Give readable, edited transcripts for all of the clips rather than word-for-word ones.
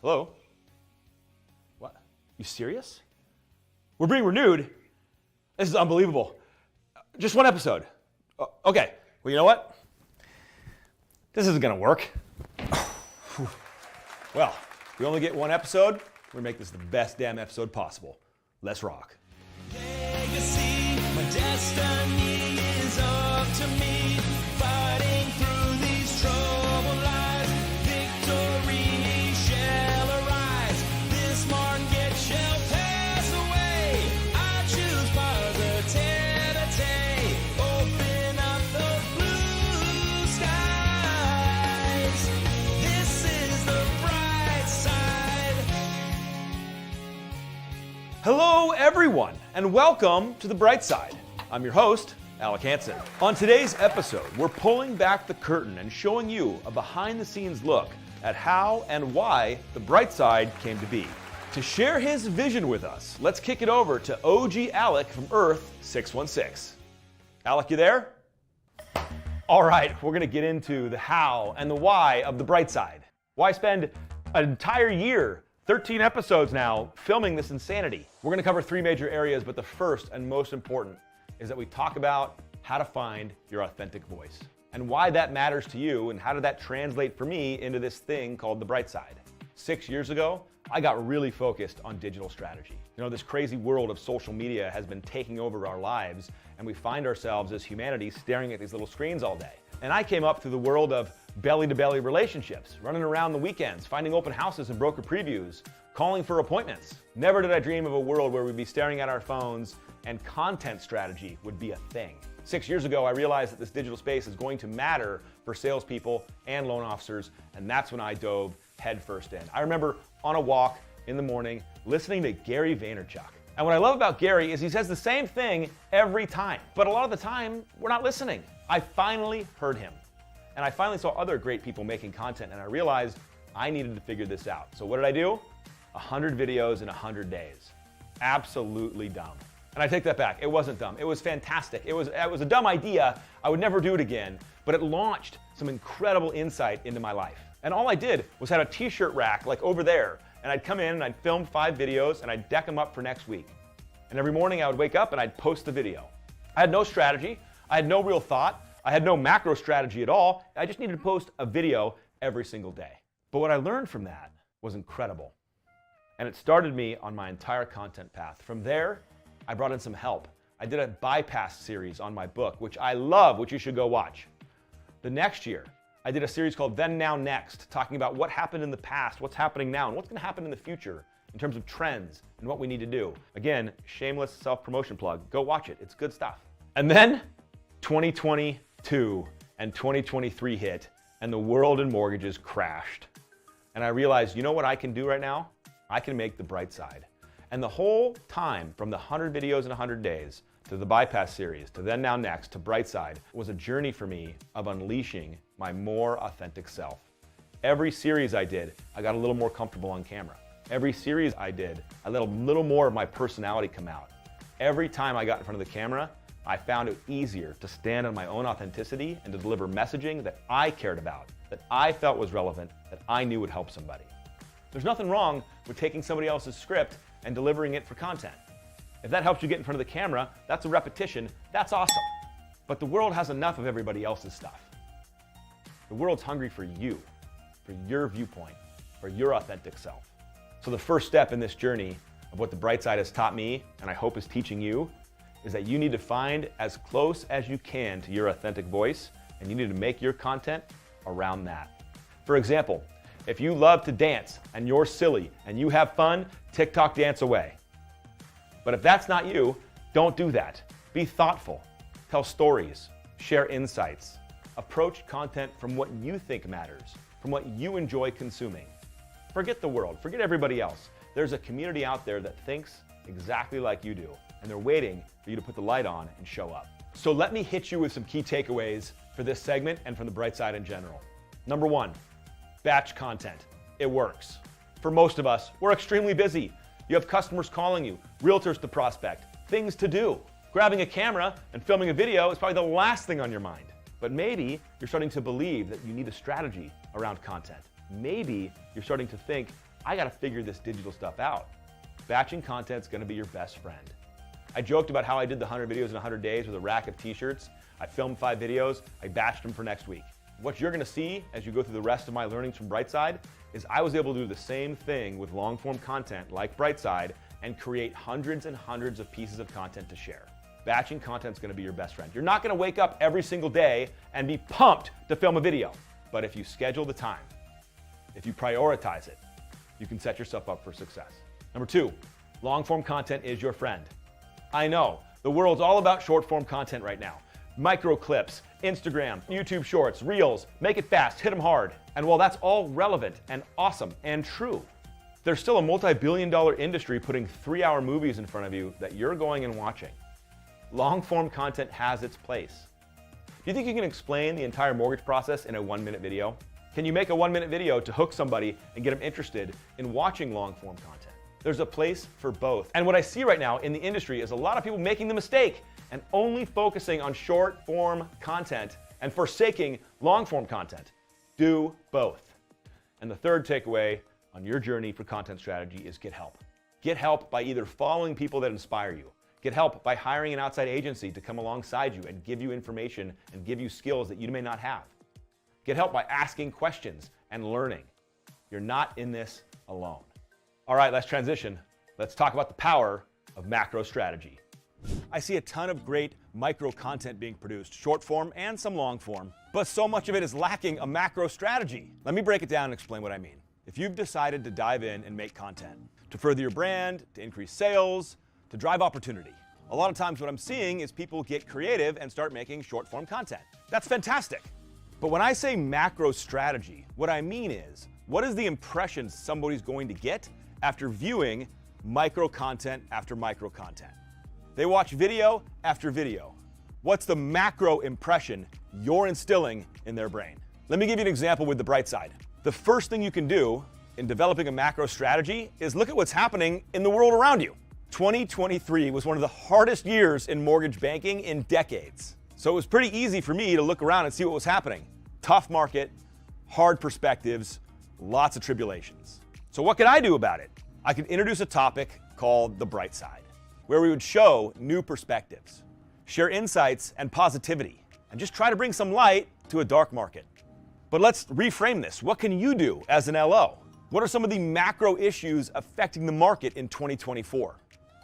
Hello? What? You serious? We're being renewed? This is unbelievable. Just one episode. Okay, well, you know what? This isn't gonna work. Well, we only get one episode. We're gonna make this the best damn episode possible. Let's rock. Legacy, my destiny is up to me. Fighting through these troubled lives, victory shall arise. This market shall pass away. I choose positivity. Open up the blue skies. This is the bright side. Hello, everyone, and welcome to The Bright Side. I'm your host, Alec Hansen. On today's episode, we're pulling back the curtain and showing you a behind-the-scenes look at how and why The Bright Side came to be. To share his vision with us, let's kick it over to OG Alec from Earth 616. Alec, you there? All right, we're gonna get into the how and the why of The Bright Side. Why spend an entire year, 13 episodes now, filming this insanity? We're gonna cover three major areas, but the first and most important is that we talk about how to find your authentic voice and why that matters to you and how did that translate for me into this thing called The Bright Side. 6 years ago, I got really focused on digital strategy. You know, this crazy world of social media has been taking over our lives, and we find ourselves as humanity staring at these little screens all day. And I came up through the world of belly-to-belly relationships, running around the weekends, finding open houses and broker previews, calling for appointments. Never did I dream of a world where we'd be staring at our phones and content strategy would be a thing. 6 years ago, I realized that this digital space is going to matter for salespeople and loan officers, and that's when I dove headfirst in. I remember on a walk in the morning, listening to Gary Vaynerchuk. And what I love about Gary is he says the same thing every time, but a lot of the time, we're not listening. I finally heard him. And I finally saw other great people making content, and I realized I needed to figure this out. So what did I do? 100 videos in 100 days. Absolutely dumb. And I take that back. It wasn't dumb. It was fantastic. It was a dumb idea. I would never do it again, but it launched some incredible insight into my life. And all I did was had a t-shirt rack like over there, and I'd come in and I'd film 5 videos and I'd deck them up for next week. And every morning I would wake up and I'd post the video. I had no strategy. I had no real thought. I had no macro strategy at all. I just needed to post a video every single day. But what I learned from that was incredible. And it started me on my entire content path. From there, I brought in some help. I did a bypass series on my book, which I love, which you should go watch. The next year, I did a series called Then, Now, Next, talking about what happened in the past, what's happening now, and what's gonna happen in the future in terms of trends and what we need to do. Again, shameless self-promotion plug. Go watch it, it's good stuff. And then 2022 and 2023 hit, and the world in mortgages crashed. And I realized, you know what I can do right now? I can make The Bright Side. And the whole time, from the 100 videos in 100 days, to the bypass series, to Then, Now, Next, to Bright Side, was a journey for me of unleashing my more authentic self. Every series I did, I got a little more comfortable on camera. Every series I did, I let a little more of my personality come out. Every time I got in front of the camera, I found it easier to stand on my own authenticity and to deliver messaging that I cared about, that I felt was relevant, that I knew would help somebody. There's nothing wrong with taking somebody else's script and delivering it for content. If that helps you get in front of the camera, that's a repetition, that's awesome. But the world has enough of everybody else's stuff. The world's hungry for you, for your viewpoint, for your authentic self. So the first step in this journey of what The Bright Side has taught me, and I hope is teaching you, is that you need to find as close as you can to your authentic voice, and you need to make your content around that. For example, if you love to dance and you're silly and you have fun, TikTok dance away. But if that's not you, don't do that. Be thoughtful, tell stories, share insights, approach content from what you think matters, from what you enjoy consuming. Forget the world, forget everybody else. There's a community out there that thinks exactly like you do, and they're waiting for you to put the light on and show up. So let me hit you with some key takeaways for this segment and from The Bright Side in general. Number 1, batch content. It works. For most of us, we're extremely busy. You have customers calling you, realtors to prospect, things to do. Grabbing a camera and filming a video is probably the last thing on your mind. But maybe you're starting to believe that you need a strategy around content. Maybe you're starting to think I got to figure this digital stuff out. Batching content's going to be your best friend. I joked about how I did the 100 videos in 100 days with a rack of t-shirts. I filmed 5 videos, I batched them for next week. What you're gonna see as you go through the rest of my learnings from Brightside is I was able to do the same thing with long form content like Brightside and create hundreds and hundreds of pieces of content to share. Batching content's gonna be your best friend. You're not gonna wake up every single day and be pumped to film a video, but if you schedule the time, if you prioritize it, you can set yourself up for success. Number 2, long form content is your friend. I know, the world's all about short form content right now. Micro clips, Instagram, YouTube Shorts, Reels, make it fast, hit them hard. And while that's all relevant and awesome and true, there's still a multi-billion-dollar industry putting 3-hour movies in front of you that you're going and watching. Long form content has its place. Do you think you can explain the entire mortgage process in a 1-minute video? Can you make a 1-minute video to hook somebody and get them interested in watching long form content? There's a place for both. And what I see right now in the industry is a lot of people making the mistake and only focusing on short form content and forsaking long form content. Do both. And the third takeaway on your journey for content strategy is get help. Get help by either following people that inspire you. Get help by hiring an outside agency to come alongside you and give you information and give you skills that you may not have. Get help by asking questions and learning. You're not in this alone. All right, let's transition. Let's talk about the power of macro strategy. I see a ton of great micro content being produced, short form and some long form, but so much of it is lacking a macro strategy. Let me break it down and explain what I mean. If you've decided to dive in and make content to further your brand, to increase sales, to drive opportunity, a lot of times what I'm seeing is people get creative and start making short form content. That's fantastic. But when I say macro strategy, what I mean is, what is the impression somebody's going to get after viewing micro content after micro content? They watch video after video. What's the macro impression you're instilling in their brain? Let me give you an example with the Brightside. The first thing you can do in developing a macro strategy is look at what's happening in the world around you. 2023 was one of the hardest years in mortgage banking in decades. So it was pretty easy for me to look around and see what was happening. Tough market, hard perspectives, lots of tribulations. So what could I do about it? I could introduce a topic called the Bright Side, where we would show new perspectives, share insights and positivity, and just try to bring some light to a dark market. But let's reframe this. What can you do as an LO? What are some of the macro issues affecting the market in 2024?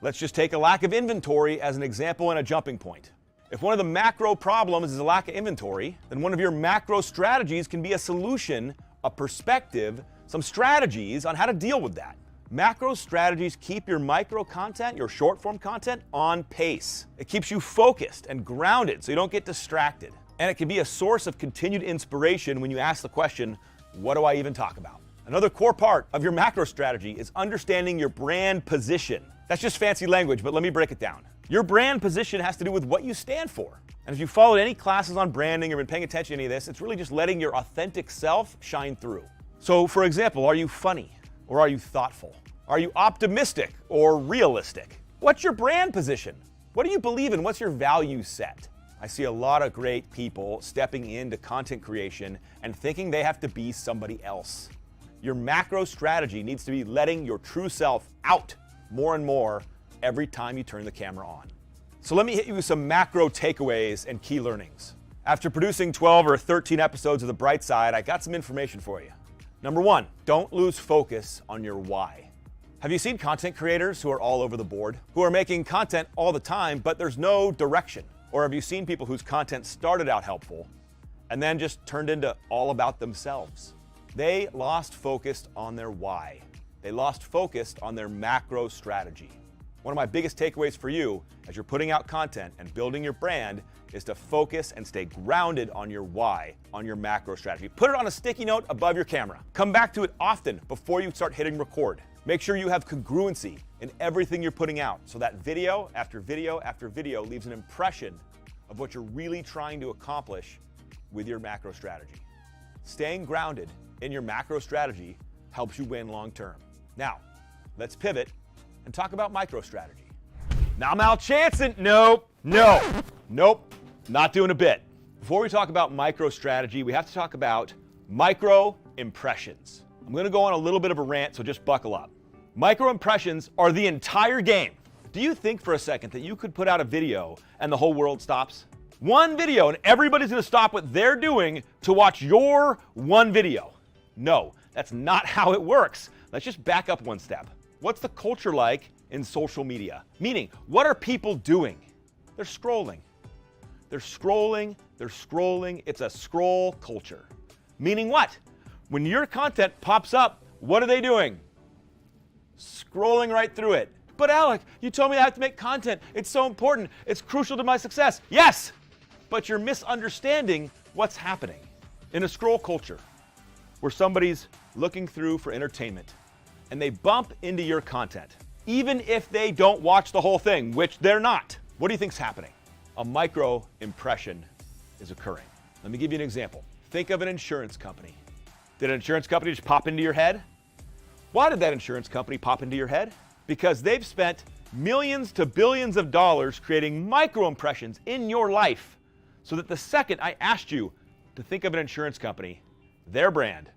Let's just take a lack of inventory as an example and a jumping point. If one of the macro problems is a lack of inventory, then one of your macro strategies can be a solution, a perspective, some strategies on how to deal with that. Macro strategies keep your micro content, your short form content, on pace. It keeps you focused and grounded so you don't get distracted. And it can be a source of continued inspiration when you ask the question, what do I even talk about? Another core part of your macro strategy is understanding your brand position. That's just fancy language, but let me break it down. Your brand position has to do with what you stand for. And if you followed any classes on branding or been paying attention to any of this, it's really just letting your authentic self shine through. So for example, are you funny or are you thoughtful? Are you optimistic or realistic? What's your brand position? What do you believe in? What's your value set? I see a lot of great people stepping into content creation and thinking they have to be somebody else. Your macro strategy needs to be letting your true self out more and more every time you turn the camera on. So let me hit you with some macro takeaways and key learnings. After producing 12 or 13 episodes of The Bright Side, I got some information for you. Number 1, don't lose focus on your why. Have you seen content creators who are all over the board, who are making content all the time, but there's no direction? Or have you seen people whose content started out helpful and then just turned into all about themselves? They lost focus on their why. They lost focus on their macro strategy. One of my biggest takeaways for you as you're putting out content and building your brand is to focus and stay grounded on your why, on your macro strategy. Put it on a sticky note above your camera. Come back to it often before you start hitting record. Make sure you have congruency in everything you're putting out so that video after video after video leaves an impression of what you're really trying to accomplish with your macro strategy. Staying grounded in your macro strategy helps you win long term. Now, let's pivot and talk about micro strategy. Now, malchancing, nope, not doing a bit. Before we talk about micro strategy, we have to talk about micro impressions. A I'm going to go on a little bit of a rant, so just buckle up. Micro impressions are the entire game. Do you think for a second that you could put out a video and the whole world stops? One video and everybody's going to stop what they're doing to watch your one video. No, that's not how it works. Let's just back up one step. What's the culture like in social media? Meaning, what are people doing? They're scrolling. They're scrolling, they're scrolling. It's a scroll culture. Meaning what? When your content pops up, what are they doing? Scrolling right through it. But Alec, you told me I have to make content. It's so important. It's crucial to my success. Yes, but you're misunderstanding what's happening. In a scroll culture, where somebody's looking through for entertainment, and they bump into your content, even if they don't watch the whole thing, which they're not, what do you think's happening? A micro impression is occurring. Let me give you an example. Think of an insurance company. Did an insurance company just pop into your head? Why did that insurance company pop into your head? Because they've spent millions to billions of dollars creating micro impressions in your life, so that the second I asked you to think of an insurance company, their brand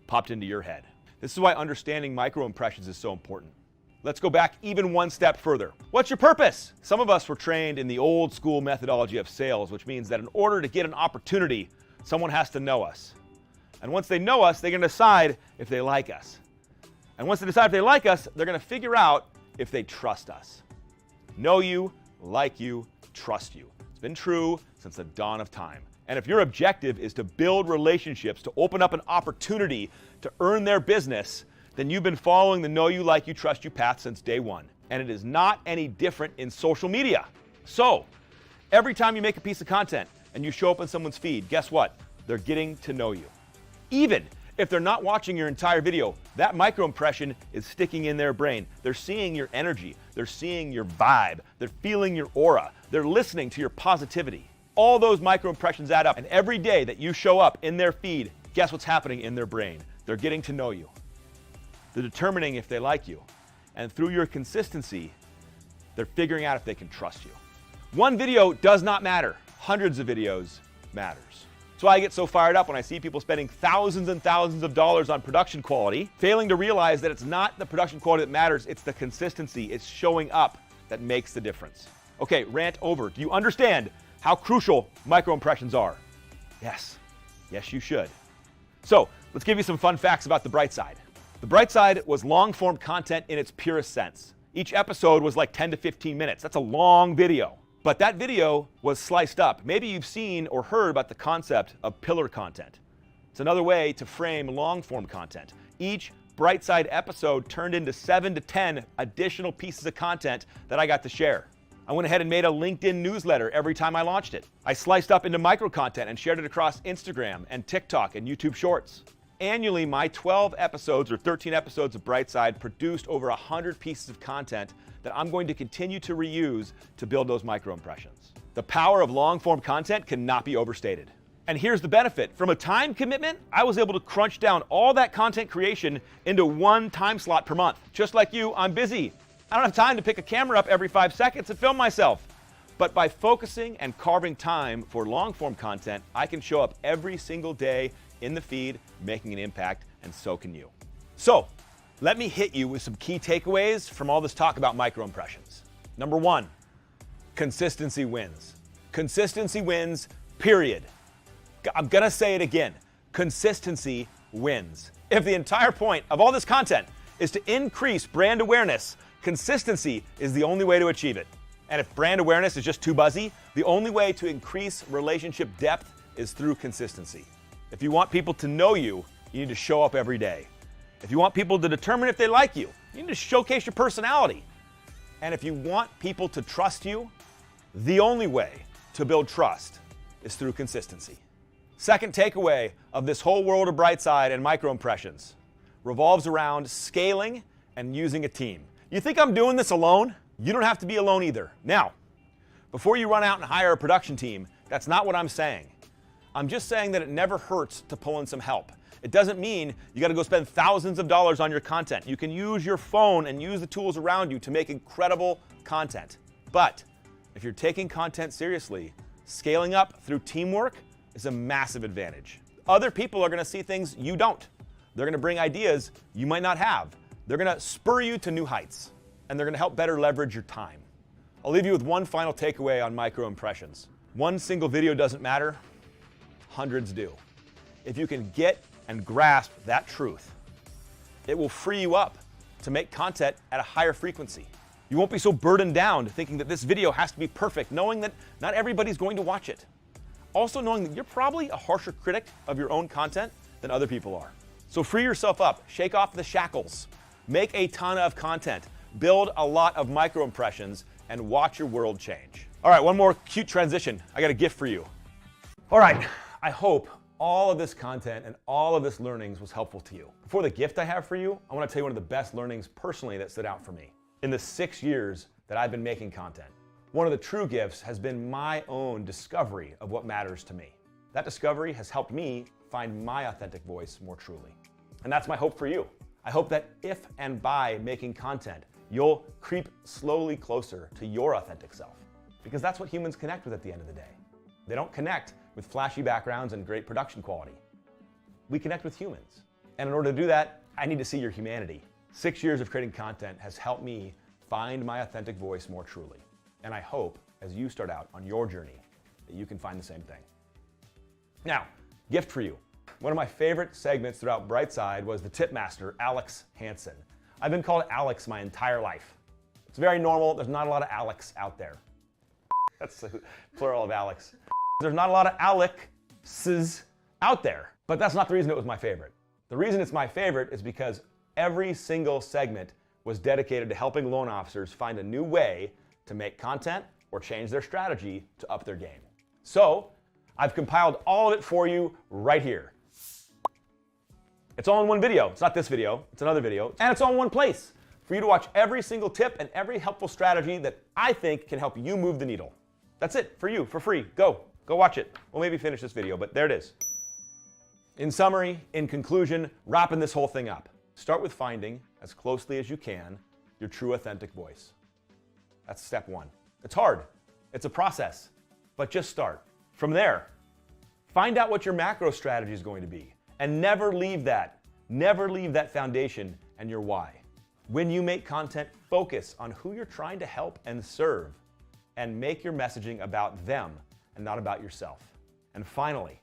popped into your head. This is why understanding micro impressions is so important. Let's go back even one step further. What's your purpose? Some of us were trained in the old school methodology of sales, which means that in order to get an opportunity, someone has to know us. And once they know us, they're going to decide if they like us. And once they decide if they like us, they're going to figure out if they trust us. Know you, like you, trust you. It's been true since the dawn of time. And if your objective is to build relationships, to open up an opportunity to earn their business, then you've been following the know you, like you, trust you path since day one. And it is not any different in social media. So, every time you make a piece of content and you show up in someone's feed, guess what? They're getting to know you. Even if they're not watching your entire video, that micro impression is sticking in their brain. They're seeing your energy. They're seeing your vibe. They're feeling your aura. They're listening to your positivity. All those micro impressions add up. And every day that you show up in their feed, guess what's happening in their brain? They're getting to know you. They're determining if they like you. And through your consistency, they're figuring out if they can trust you. One video does not matter. Hundreds of videos matters. That's why I get so fired up when I see people spending thousands and thousands of dollars on production quality, failing to realize that it's not the production quality that matters, it's the consistency, it's showing up that makes the difference. Okay, rant over. Do you understand how crucial micro impressions are? Yes. Yes, you should. So, let's give you some fun facts about the bright side. The bright side was long-form content in its purest sense. Each episode was like 10 to 15 minutes. That's a long video. But that video was sliced up. Maybe you've seen or heard about the concept of pillar content. It's another way to frame long-form content. Each Brightside episode turned into 7 to 10 additional pieces of content that I got to share. I went ahead and made a LinkedIn newsletter every time I launched it. I sliced up into micro content and shared it across Instagram and TikTok and YouTube Shorts. Annually, my 12 episodes or 13 episodes of Brightside produced over 100 pieces of content that I'm going to continue to reuse to build those micro impressions. The power of long-form content cannot be overstated. And here's the benefit. From a time commitment, I was able to crunch down all that content creation into one time slot per month. Just like you, I'm busy. I don't have time to pick a camera up every 5 seconds and film myself. But by focusing and carving time for long-form content, I can show up every single day in the feed, making an impact, and so can you. So, let me hit you with some key takeaways from all this talk about micro impressions. Number one, consistency wins. Consistency wins, period. I'm gonna say it again. Consistency wins. If the entire point of all this content is to increase brand awareness, consistency is the only way to achieve it. And if brand awareness is just too buzzy, the only way to increase relationship depth is through consistency. If you want people to know you, you need to show up every day. If you want people to determine if they like you, you need to showcase your personality. And if you want people to trust you, the only way to build trust is through consistency. Second takeaway of this whole world of Brightside and micro impressions revolves around scaling and using a team. You think I'm doing this alone? You don't have to be alone either. Now, before you run out and hire a production team, that's not what I'm saying. I'm just saying that it never hurts to pull in some help. It doesn't mean you got to go spend thousands of dollars on your content. You can use your phone and use the tools around you to make incredible content. But if you're taking content seriously, scaling up through teamwork is a massive advantage. Other people are going to see things you don't. They're going to bring ideas you might not have. They're going to spur you to new heights, and they're going to help better leverage your time. I'll leave you with one final takeaway on micro impressions. One single video doesn't matter, hundreds do. If you can get and grasp that truth, it will free you up to make content at a higher frequency. You won't be so burdened down thinking that this video has to be perfect, knowing that not everybody's going to watch it. Also knowing that you're probably a harsher critic of your own content than other people are. So free yourself up, shake off the shackles, make a ton of content, build a lot of micro impressions, and watch your world change. All right, one more cute transition. I got a gift for you. All right, I hope all of this content and all of this learnings was helpful to you. Before the gift I have for you, I want to tell you one of the best learnings personally that stood out for me. In the 6 years that I've been making content, one of the true gifts has been my own discovery of what matters to me. That discovery has helped me find my authentic voice more truly. And that's my hope for you. I hope that if and by making content, you'll creep slowly closer to your authentic self. Because that's what humans connect with at the end of the day. They don't connect with flashy backgrounds and great production quality. We connect with humans. And in order to do that, I need to see your humanity. 6 years of creating content has helped me find my authentic voice more truly. And I hope, as you start out on your journey, that you can find the same thing. Now, gift for you. One of my favorite segments throughout Brightside was the tip master, Alex Hansen. I've been called Alex my entire life. It's very normal. There's not a lot of Alex out there. That's the plural of Alex. There's not a lot of Alex's out there, but that's not the reason it was my favorite. The reason it's my favorite is because every single segment was dedicated to helping loan officers find a new way to make content or change their strategy to up their game. So I've compiled all of it for you right here. It's all in one video. It's not this video, it's another video, and it's all in one place for you to watch every single tip and every helpful strategy that I think can help you move the needle. That's it for you, for free. Go watch it. We'll maybe finish this video, but there it is. In summary, in conclusion, wrapping this whole thing up, start with finding, as closely as you can, your true authentic voice. That's step one. It's hard. It's a process, but just start. From there, find out what your macro strategy is going to be, and never leave that foundation and your why. When you make content, focus on who you're trying to help and serve, and make your messaging about them and not about yourself. And finally,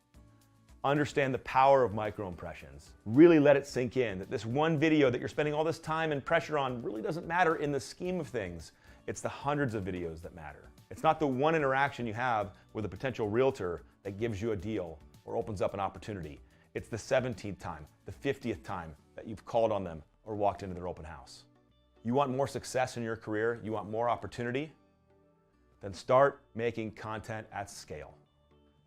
understand the power of micro impressions. Really let it sink in that this one video that you're spending all this time and pressure on really doesn't matter in the scheme of things. It's the hundreds of videos that matter. It's not the one interaction you have with a potential realtor that gives you a deal or opens up an opportunity. It's the 17th time, the 50th time that you've called on them or walked into their open house. You want more success in your career? You want more opportunity? Then start making content at scale.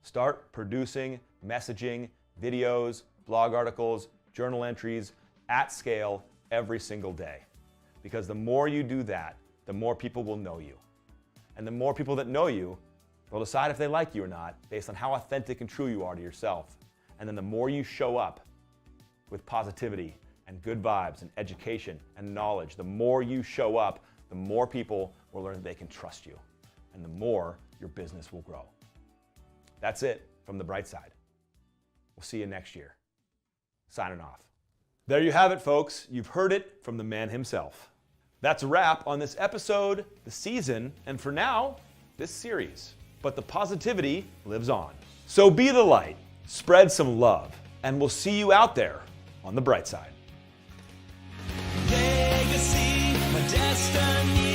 Start producing messaging, videos, blog articles, journal entries at scale every single day. Because the more you do that, the more people will know you. And the more people that know you, they'll decide if they like you or not based on how authentic and true you are to yourself. And then the more you show up with positivity and good vibes and education and knowledge, the more you show up, the more people will learn that they can trust you. And the more your business will grow. That's it from the bright side. We'll see you next year. Signing off. There you have it, folks. You've heard it from the man himself. That's a wrap on this episode, the season, and for now, this series. But the positivity lives on. So be the light, spread some love, and we'll see you out there on the bright side. Legacy, my destiny.